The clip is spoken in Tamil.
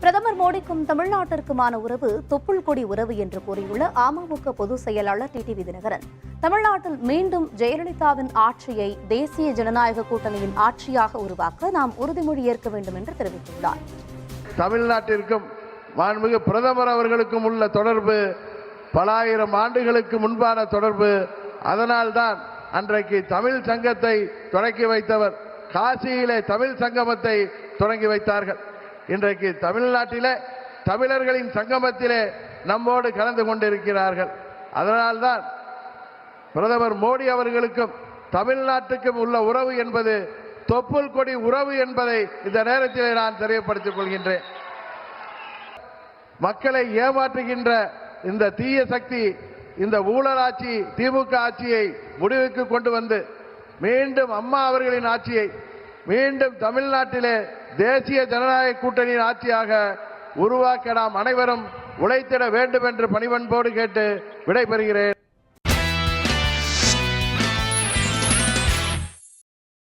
பிரதமர் மோடிக்கும் தமிழ்நாட்டிற்குமான உறவு தொப்புள் கொடி உறவு என்று கூறியுள்ள அமமுக பொதுச் செயலாளர் டிடிவி தினகரன், தமிழ்நாட்டில் மீண்டும் ஜெயலலிதாவின் ஆட்சியை தேசிய ஜனநாயக கூட்டணியின் ஆட்சியாக உருவாக்க நாம் உறுதிமொழி ஏற்க வேண்டும் என்று தெரிவித்துள்ளார். தமிழ்நாட்டிற்கும் மாண்புமிகு பிரதமர் அவர்களுக்கும் உள்ள தொடர்பு பல ஆயிரம் ஆண்டுகளுக்கு முன்பான தொடர்பு. அதனால்தான் அன்றைக்கு தமிழ் சங்கத்தை தொடங்கி வைத்தவர் காசியிலே தமிழ் சங்கமத்தை தொடங்கி வைத்தார்கள். இன்றைக்கு தமிழ்நாட்டிலே தமிழர்களின் சங்கமத்திலே நம்மோடு கலந்து கொண்டிருக்கிறார்கள். அதனால்தான் பிரதமர் மோடி அவர்களுக்கும் தமிழ்நாட்டுக்கும் உள்ள உறவு என்பது தொப்புள் கொடி உறவு என்பதை இந்த நேரத்திலே நான் தெரியப்படுத்திக் கொள்கின்றேன். மக்களை ஏமாற்றுகின்ற இந்த தீய சக்தி இந்த ஊழல் ஆட்சி திமுக ஆட்சியை முடிவுக்கு கொண்டு வந்து மீண்டும் அம்மா அவர்களின் ஆட்சியை மீண்டும் தமிழ்நாட்டிலே தேசிய ஜனநாயக கூட்டணியின் ஆட்சியாக உருவாக்க நாம் அனைவரும் உழைத்திட வேண்டும் என்று பணிவன்போடு கேட்டு விடைபெறுகிறேன்.